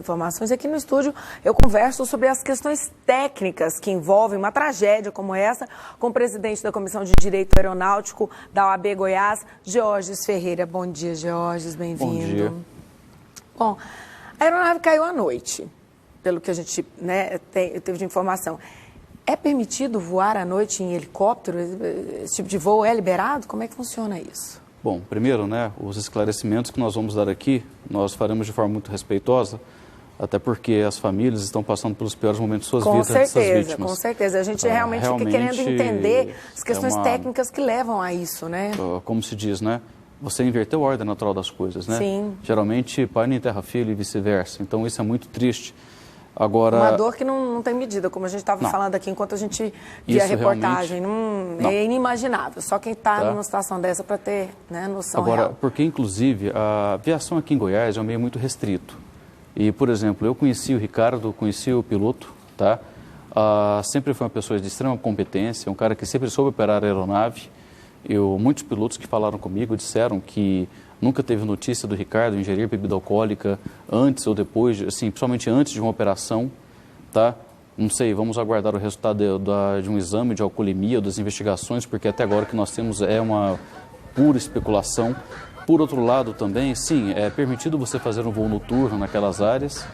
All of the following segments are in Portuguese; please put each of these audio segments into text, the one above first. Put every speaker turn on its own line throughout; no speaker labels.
Informações aqui no estúdio. Eu converso sobre as questões técnicas que envolvem uma tragédia como essa com o presidente da Comissão de Direito Aeronáutico da OAB Goiás, Georges Ferreira. Bom dia, Georges, bem-vindo.
Bom dia.
Bom, a aeronave caiu à noite, pelo que a gente teve de informação. É permitido voar à noite em helicóptero? Esse tipo de voo é liberado? Como é que funciona isso?
Bom, primeiro, os esclarecimentos que nós vamos dar aqui, nós faremos de forma muito respeitosa, até porque as famílias estão passando pelos piores momentos de suas vidas dessas vítimas.
Com certeza. A gente realmente fica querendo entender as questões técnicas que levam a isso, né?
Como se diz, Você inverteu a ordem natural das coisas, né?
Sim.
Geralmente, pai não enterra filho e vice-versa. Então, isso é muito triste. Agora...
Uma dor que não tem medida, como a gente estava falando aqui enquanto a gente via a reportagem.
Não.
É inimaginável. Só quem está numa situação dessa para ter noção real.
Agora, porque, inclusive, a aviação aqui em Goiás é um meio muito restrito. E, por exemplo, eu conheci o Ricardo, conheci o piloto, tá? Sempre foi uma pessoa de extrema competência, um cara que sempre soube operar a aeronave. Muitos pilotos que falaram comigo disseram que nunca teve notícia do Ricardo ingerir bebida alcoólica antes ou depois, assim, principalmente antes de uma operação, tá? Não sei, vamos aguardar o resultado de um exame de alcoolemia, das investigações, porque até agora o que nós temos é uma pura especulação. Por outro lado também, sim, é permitido você fazer um voo noturno naquelas áreas.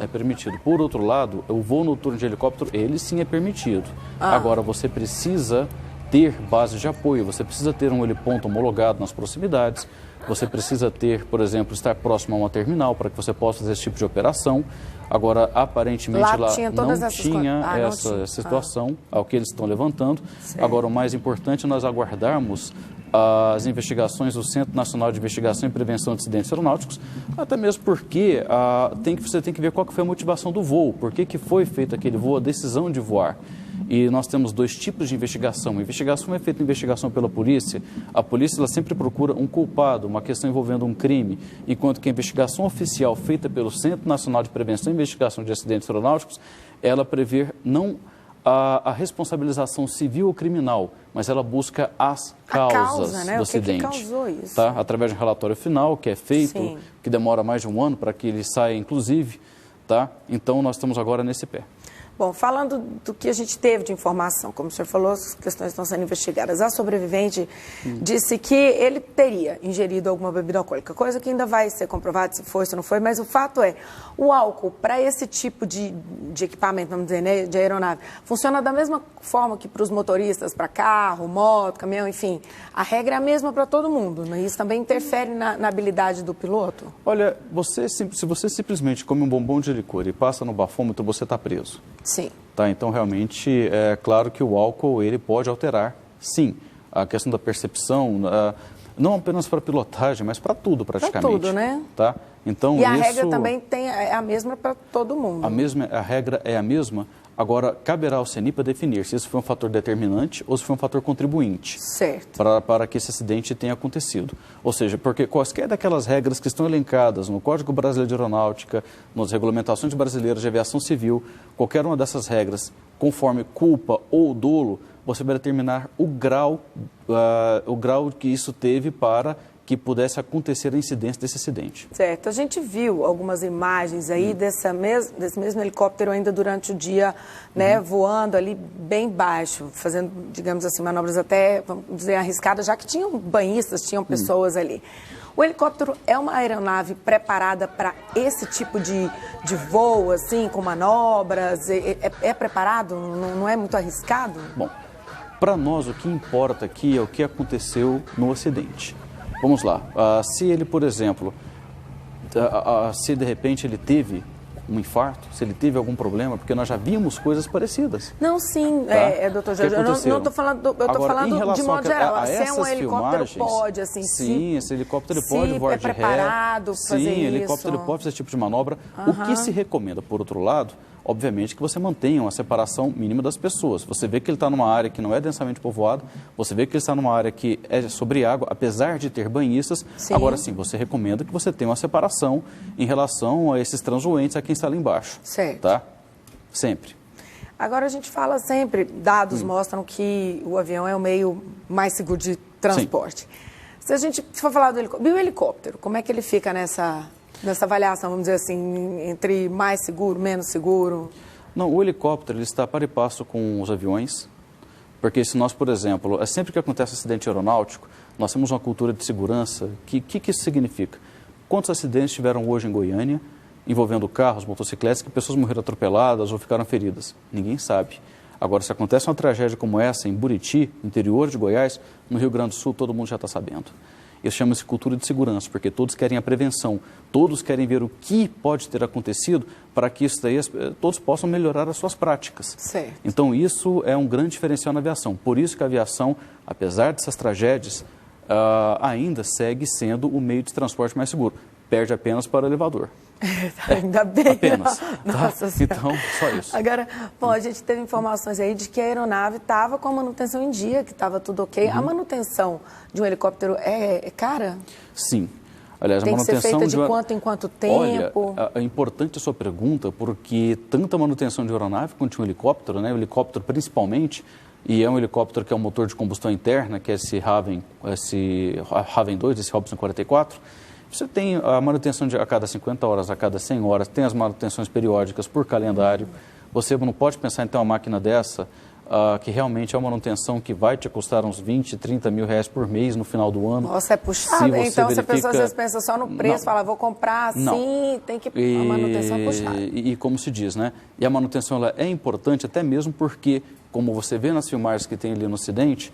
É permitido. Por outro lado, o voo noturno de helicóptero, ele sim é permitido. Agora, você precisa ter bases de apoio, você precisa ter um heliponto homologado nas proximidades, você precisa ter, por exemplo, estar próximo a uma terminal para que você possa fazer esse tipo de operação. Agora, aparentemente, lá não tinha essa situação, ao que eles estão levantando.
Certo.
Agora, o mais importante é nós aguardarmos as investigações do Centro Nacional de Investigação e Prevenção de Acidentes Aeronáuticos, até mesmo porque você tem que ver qual que foi a motivação do voo, por que foi feito aquele voo, a decisão de voar. E nós temos dois tipos de investigação. A investigação é feita investigação pela polícia. A polícia ela sempre procura um culpado, uma questão envolvendo um crime, enquanto que a investigação oficial feita pelo Centro Nacional de Prevenção e Investigação de Acidentes Aeronáuticos, ela prevê não a responsabilização civil ou criminal, mas ela busca as causas do acidente.
O que causou isso?
Tá? Através de um relatório final que é feito,
Sim.
que demora mais de um ano para que ele saia, inclusive. Tá? Então, nós estamos agora nesse pé.
Bom, falando do que a gente teve de informação, como o senhor falou, as questões estão sendo investigadas. A sobrevivente disse que ele teria ingerido alguma bebida alcoólica, coisa que ainda vai ser comprovada se foi, se não foi, mas o fato é, o álcool para esse tipo de equipamento, vamos dizer, de aeronave, funciona da mesma forma que para os motoristas, para carro, moto, caminhão, enfim. A regra é a mesma para todo mundo, né? Isso também interfere na habilidade do piloto?
Olha, se você simplesmente come um bombom de licor e passa no bafômetro, você está preso.
Sim.
Tá, então, realmente, é claro que o álcool ele pode alterar, sim, a questão da percepção, não apenas para pilotagem, mas para tudo, praticamente.
Para tudo, né?
Tá? Então,
e a regra também é a mesma para todo mundo.
A regra é a mesma. Agora, caberá ao CENIPA definir se isso foi um fator determinante ou se foi um fator contribuinte.
Certo.
Para que esse acidente tenha acontecido. Ou seja, porque quaisquer daquelas regras que estão elencadas no Código Brasileiro de Aeronáutica, nas regulamentações brasileiras de aviação civil, qualquer uma dessas regras, conforme culpa ou dolo, você vai determinar o grau que isso teve para que pudesse acontecer a incidência desse acidente.
Certo. A gente viu algumas imagens aí desse mesmo helicóptero ainda durante o dia, voando ali bem baixo, fazendo, digamos assim, manobras até, vamos dizer, arriscadas, já que tinham banhistas, tinham pessoas ali. O helicóptero é uma aeronave preparada para esse tipo de voo, assim, com manobras? É preparado? Não é muito arriscado?
Bom, para nós o que importa aqui é o que aconteceu no acidente. Vamos lá, se ele, por exemplo, se de repente ele teve um infarto, se ele teve algum problema, porque nós já vimos coisas parecidas.
Não, sim,
tá?
Doutor Jorge, eu não estou falando, eu estou falando de modo geral. Se é um helicóptero, pode, assim,
sim, esse helicóptero ele pode voar de ré.
É preparado para fazer isso.
Sim, helicóptero ele pode fazer esse tipo de manobra. O que se recomenda, por outro lado, obviamente que você mantenha uma separação mínima das pessoas. Você vê que ele está numa área que não é densamente povoada, você vê que ele está numa área que é sobre água, apesar de ter banhistas.
Sim. Agora sim,
você recomenda que você tenha uma separação em relação a esses transuentes, a quem está lá embaixo.
Certo.
Tá? Sempre.
Agora a gente fala sempre, dados mostram que o avião é o meio mais seguro de transporte. Sim. Se a gente for falar do helicóptero, e o helicóptero, como é que ele fica nessa nessa avaliação, vamos dizer assim, entre mais seguro, menos seguro?
Não, o helicóptero ele está para e passo com os aviões, porque se nós, por exemplo, sempre que acontece acidente aeronáutico, nós temos uma cultura de segurança. Que isso significa? Quantos acidentes tiveram hoje em Goiânia, envolvendo carros, motocicletas, que pessoas morreram atropeladas ou ficaram feridas? Ninguém sabe. Agora, se acontece uma tragédia como essa em Buriti, interior de Goiás, no Rio Grande do Sul, todo mundo já está sabendo. Isso chama-se cultura de segurança, porque todos querem a prevenção, todos querem ver o que pode ter acontecido para que isso daí, todos possam melhorar as suas práticas.
Certo.
Então, isso é um grande diferencial na aviação. Por isso que a aviação, apesar dessas tragédias, ainda segue sendo o meio de transporte mais seguro. Perde apenas para o elevador.
Ainda bem.
Apenas.
Nossa
tá? Então, só isso.
Agora, bom, a gente teve informações aí de que a aeronave estava com a manutenção em dia, que estava tudo ok. A manutenção de um helicóptero é cara?
Sim. Aliás,
tem
a manutenção
que ser feita de quanto em quanto tempo?
Olha, é importante a sua pergunta, porque tanto a manutenção de aeronave quanto de um helicóptero, né, o helicóptero principalmente, e é um helicóptero que é um motor de combustão interna, que é esse Raven 2, esse Robson 44, você tem a manutenção a cada 50 horas, a cada 100 horas, tem as manutenções periódicas por calendário. Você não pode pensar em ter uma máquina dessa, que realmente é uma manutenção que vai te custar uns 20, 30 mil reais por mês no final do ano.
Nossa, é puxado. Então, se a pessoa às vezes pensa só no preço, fala, vou comprar assim, tem que... A manutenção é puxada.
E como se diz, né? E a manutenção ela é importante até mesmo porque, como você vê nas filmagens que tem ali no acidente,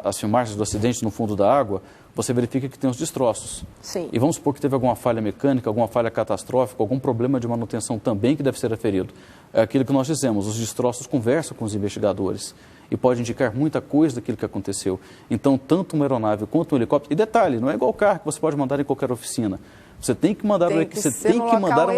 as filmagens do acidente no fundo da água, você verifica que tem os destroços.
Sim.
E vamos supor que teve alguma falha mecânica, alguma falha catastrófica, algum problema de manutenção também que deve ser aferido. É aquilo que nós dizemos, os destroços conversam com os investigadores e pode indicar muita coisa daquilo que aconteceu. Então, tanto uma aeronave quanto um helicóptero... E detalhe, não é igual o carro que você pode mandar em qualquer oficina. Você tem que mandar, uma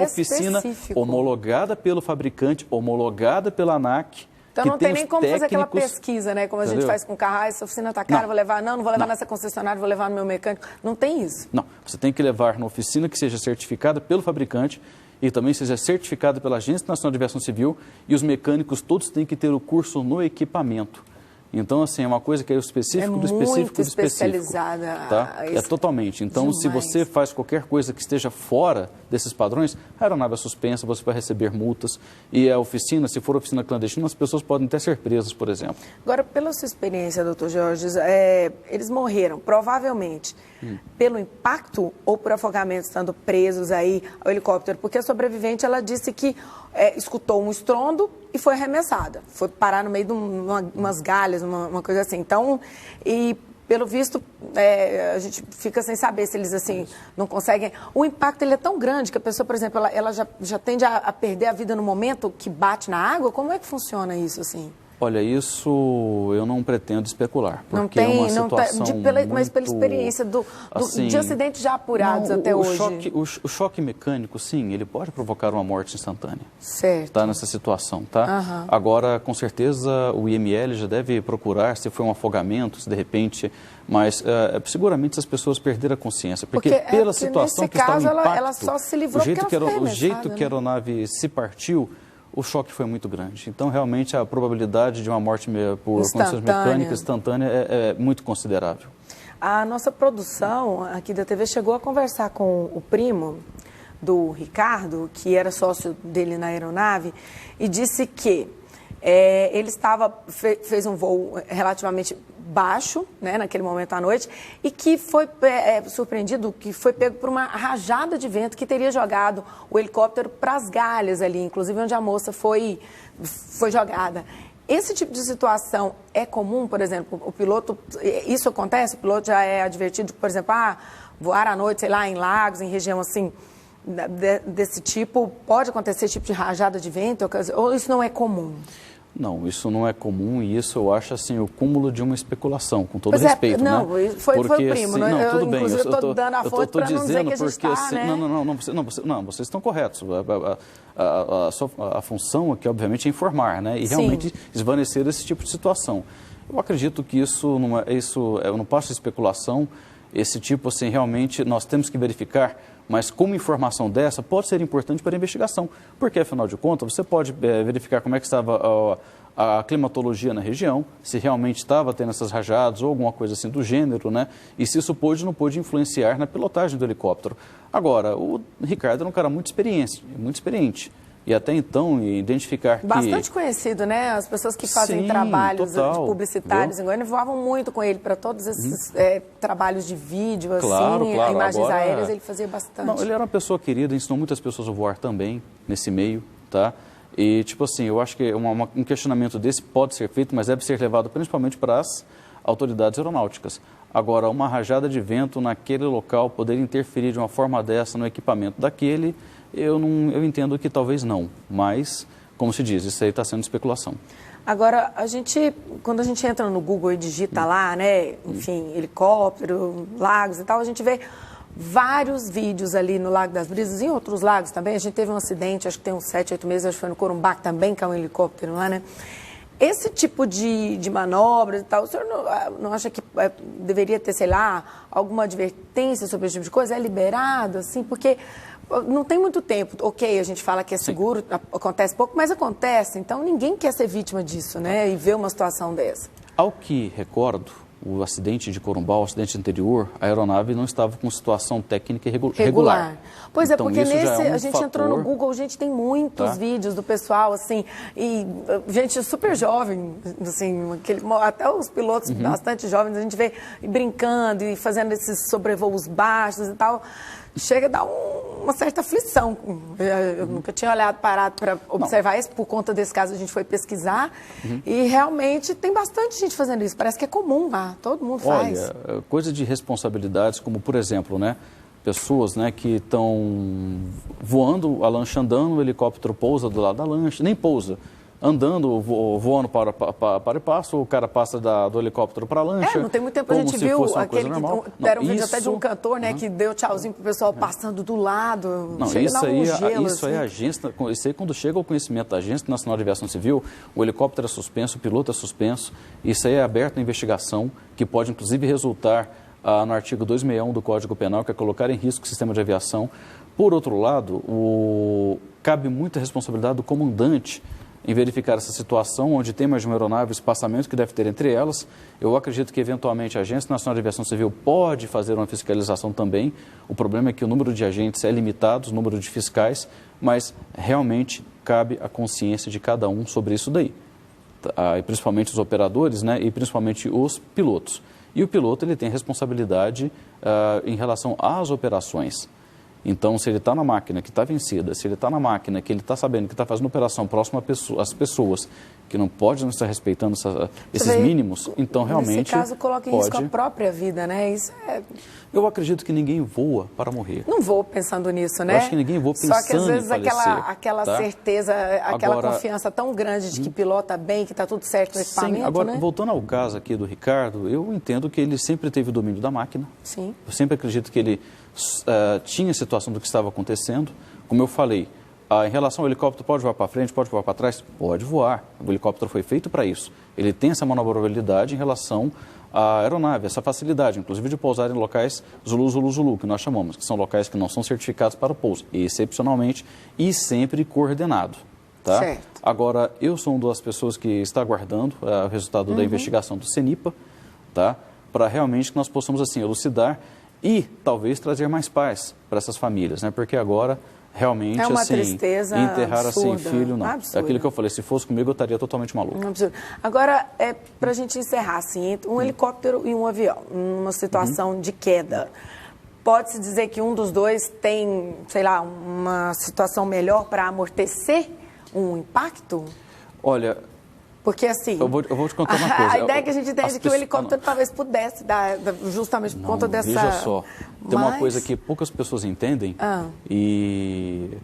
oficina homologada pelo fabricante, homologada pela ANAC.
Então não tem nem como fazer aquela pesquisa, né? Como a gente faz com o carro, essa oficina está cara, vou levar, não vou levar nessa concessionária, vou levar no meu mecânico. Não tem isso.
Não, você tem que levar na oficina que seja certificada pelo fabricante e também seja certificada pela Agência Nacional de Aviação Civil, e os mecânicos todos têm que ter o curso no equipamento. Então, assim, é uma coisa que é o específico do específico do específico.
Especializada.
Tá? É totalmente. Então, demais. Se você faz qualquer coisa que esteja fora desses padrões, a aeronave é suspensa, você vai receber multas. E a oficina, se for oficina clandestina, as pessoas podem até ser presas, por exemplo.
Agora, pela sua experiência, doutor Jorge, eles morreram, provavelmente, pelo impacto ou por afogamento, estando presos aí ao helicóptero? Porque a sobrevivente, ela disse que escutou um estrondo e foi arremessada. Foi parar no meio de umas galhas, uma coisa assim. Então, e pelo visto, a gente fica sem saber se eles, assim, não conseguem... O impacto, ele é tão grande que a pessoa, por exemplo, ela já tende a perder a vida no momento que bate na água? Como é que funciona isso, assim?
Olha, isso eu não pretendo especular, porque
não tem,
é uma situação
mas pela experiência de acidentes já apurados até hoje.
O choque mecânico, sim, ele pode provocar uma morte instantânea.
Certo.
Está nessa situação, tá? Agora, com certeza, o IML já deve procurar se foi um afogamento, se de repente... Mas, seguramente, as pessoas perderam a consciência. Porque pela situação que está no impacto,
ela só se livrou
o jeito que a aeronave se partiu, o choque foi muito grande. Então, realmente, a probabilidade de uma morte por condições mecânicas instantânea é muito considerável.
A nossa produção aqui da TV chegou a conversar com o primo do Ricardo, que era sócio dele na aeronave, e disse que ele fez um voo relativamente baixo, né, naquele momento à noite, e que foi surpreendido, que foi pego por uma rajada de vento que teria jogado o helicóptero para as galhas ali, inclusive onde a moça foi jogada. Esse tipo de situação é comum, por exemplo, o piloto, isso acontece? O piloto já é advertido, por exemplo, voar à noite, sei lá, em lagos, em região assim, desse tipo, pode acontecer esse tipo de rajada de vento, ou isso não é comum?
Não, isso não é comum e isso eu acho assim o cúmulo de uma especulação, com todo respeito,
não,
né?
Foi o primo,
assim, não, tudo bem.
Eu estou dando a fonte para não dizer que a gente está,
assim,
né?
Não, vocês estão corretos. A função aqui, obviamente, é informar, né? E realmente esvanecer esse tipo de situação. Eu acredito que isso eu não passo de especulação. Esse tipo, assim, realmente nós temos que verificar, mas como informação dessa pode ser importante para a investigação, porque, afinal de contas, você pode verificar como é que estava a climatologia na região, se realmente estava tendo essas rajadas ou alguma coisa assim do gênero, né? E se isso pôde ou não pôde influenciar na pilotagem do helicóptero. Agora, o Ricardo era um cara muito experiente. E até então, identificar que...
Bastante conhecido, né? As pessoas que fazem
Sim,
trabalhos
total,
de publicitários
viu?
em Goiânia voavam muito com ele para todos esses trabalhos de vídeo,
Claro,
assim,
claro.
imagens
Agora,
aéreas, ele fazia bastante.
Não, ele era uma pessoa querida, ensinou muitas pessoas a voar também, nesse meio, tá? E, tipo assim, eu acho que um questionamento desse pode ser feito, mas deve ser levado principalmente para as autoridades aeronáuticas. Agora, uma rajada de vento naquele local poder interferir de uma forma dessa no equipamento daquele... Eu entendo que talvez não, mas, como se diz, isso aí está sendo especulação.
Agora, quando a gente entra no Google e digita lá, né, enfim, helicóptero, lagos e tal, a gente vê vários vídeos ali no Lago das Brisas e em outros lagos também. A gente teve um acidente, acho que tem uns 7, 8 meses, acho que foi no Corumbá, que também caiu um helicóptero lá, né? Esse tipo de manobras e tal, o senhor não acha que deveria ter, sei lá, alguma advertência sobre esse tipo de coisa? É liberado, assim? Porque não tem muito tempo. Ok, a gente fala que é seguro, acontece pouco, mas acontece. Então, ninguém quer ser vítima disso, né? E ver uma situação dessa.
Ao que recordo, o acidente de Corumbá, o acidente anterior, a aeronave não estava com situação técnica regular.
Pois
então,
é, porque
a
gente entrou no Google, a gente tem muitos vídeos do pessoal, assim, e gente super jovem, assim, até os pilotos bastante jovens, a gente vê brincando e fazendo esses sobrevoos baixos e tal. Chega a dar uma certa aflição. Eu nunca tinha parado para observar isso, por conta desse caso a gente foi pesquisar e realmente tem bastante gente fazendo isso, parece que é comum lá, todo mundo faz.
Olha, coisa de responsabilidades, como por exemplo, né, pessoas, né, que estão voando, a lancha andando, o helicóptero pousa do lado da lancha, nem pousa. Andando, voando para e passo, o cara passa do helicóptero para a lancha.
Não tem muito tempo a gente viu aquele que deram um vídeo até de um cantor, né, que deu tchauzinho pro pessoal passando do lado.
Não,
chega
isso aí,
gelo,
isso
assim.
aí, isso aí quando chega ao conhecimento da Agência Nacional de Aviação Civil, o helicóptero é suspenso, o piloto é suspenso, isso aí é aberto à investigação, que pode inclusive resultar no artigo 261 do Código Penal, que é colocar em risco o sistema de aviação. Por outro lado, cabe muita responsabilidade do comandante em verificar essa situação, onde tem mais de uma aeronave, o espaçamento que deve ter entre elas. Eu acredito que, eventualmente, a Agência Nacional de Aviação Civil pode fazer uma fiscalização também. O problema é que o número de agentes é limitado, o número de fiscais, mas realmente cabe a consciência de cada um sobre isso daí. E principalmente os operadores, né, e principalmente os pilotos. E o piloto ele tem responsabilidade em relação às operações. Então, se ele está na máquina que está vencida, se ele está na máquina que ele está sabendo que está fazendo operação próxima às pessoas, que não pode não estar respeitando esses mínimos, então realmente
nesse caso, coloca em risco a própria vida, né? Isso é...
Eu acredito que ninguém voa para morrer.
Não vou pensando nisso, né?
Eu acho que ninguém voa pensando em falecer.
Só que às vezes aquela
tá?
certeza, aquela confiança tão grande de que pilota bem, que está tudo certo no equipamento,
sim, agora,
né?
voltando ao caso aqui do Ricardo, eu entendo que ele sempre teve o domínio da máquina.
Sim.
Eu sempre acredito que ele tinha a situação do que estava acontecendo. Como eu falei, em relação ao helicóptero, pode voar para frente, pode voar para trás? Pode voar. O helicóptero foi feito para isso. Ele tem essa manobrabilidade em relação à aeronave, essa facilidade, inclusive de pousar em locais Zulu, que nós chamamos, que são locais que não são certificados para pouso, excepcionalmente e sempre coordenado. Tá?
Certo.
Agora, eu sou uma das pessoas que está aguardando o resultado da investigação do CENIPA, tá? Para realmente que nós possamos assim, elucidar e talvez trazer mais paz para essas famílias, né? Porque agora realmente
é uma
assim,
tristeza
enterrar
absurda,
assim filho não.
absurda.
É aquilo que eu falei, se fosse comigo eu estaria totalmente maluco.
Absurdo. Agora, para a gente encerrar, assim, entre um helicóptero e um avião, numa situação de queda, pode-se dizer que um dos dois tem, sei lá, uma situação melhor para amortecer um impacto?
Olha,
porque assim,
eu vou te contar uma coisa.
A ideia é que a gente entende que o helicóptero talvez pudesse dar, justamente por conta dessa...
Veja só, tem uma coisa que poucas pessoas entendem e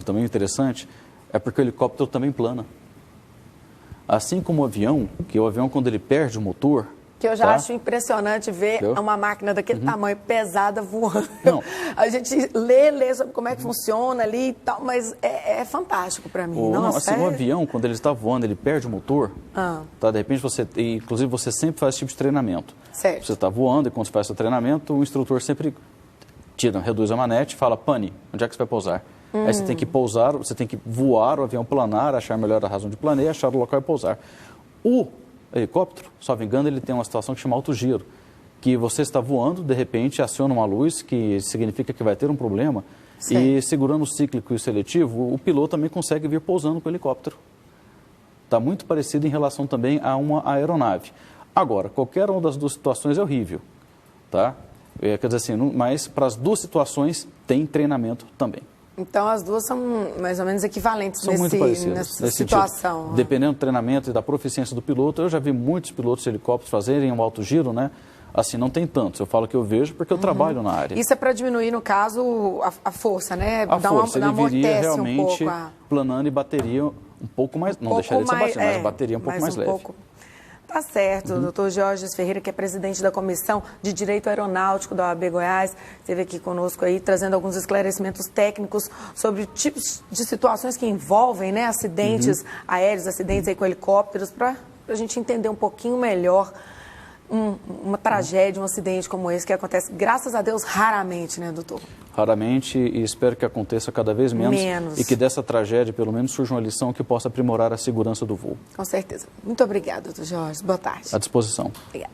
também interessante, é porque o helicóptero também plana. Assim como o avião, que o avião quando ele perde o motor...
Que eu já acho impressionante ver uma máquina daquele tamanho, pesada, voando.
Não.
A gente lê sobre como é que funciona ali e tal, mas é fantástico para mim.
O avião, quando ele está voando, ele perde o motor, tá? De repente inclusive você sempre faz esse tipo de treinamento.
Certo.
Você está voando e quando você faz seu treinamento, o instrutor sempre reduz a manete e fala, pane, onde é que você vai pousar? Aí você tem que pousar, você tem que voar o avião, planar, achar melhor a razão de planear, achar o local e pousar. O helicóptero, só me engano, ele tem uma situação que chama autogiro, que você está voando, de repente aciona uma luz, que significa que vai ter um problema, e segurando o cíclico e o seletivo, o piloto também consegue vir pousando com o helicóptero. Está muito parecido em relação também a uma aeronave. Agora, qualquer uma das duas situações é horrível, tá? Quer dizer assim, mas para as duas situações tem treinamento também.
Então, as duas são mais ou menos equivalentes
são muito parecidas,
nessa situação.
Tipo, dependendo do treinamento e da proficiência do piloto, eu já vi muitos pilotos de helicópteros fazerem um alto giro, né? Assim, não tem tantos. Eu falo que eu vejo porque eu trabalho na área.
Isso é para diminuir, no caso, a força, né?
A força, ele viria realmente
um pouco
planando e bateria um pouco mais... Não deixaria de ser bastante, mas bateria um pouco mais leve.
Tá certo, doutor Georges Ferreira, que é presidente da Comissão de Direito Aeronáutico da OAB Goiás, esteve aqui conosco aí, trazendo alguns esclarecimentos técnicos sobre tipos de situações que envolvem, né, acidentes aéreos, acidentes aí com helicópteros, para a gente entender um pouquinho melhor uma tragédia, um acidente como esse, que acontece, graças a Deus, raramente, né, doutor?
Raramente, e espero que aconteça cada vez menos. E que dessa tragédia, pelo menos, surja uma lição que possa aprimorar a segurança do voo.
Com certeza. Muito obrigada, doutor Georges. Boa tarde.
À disposição.
Obrigada.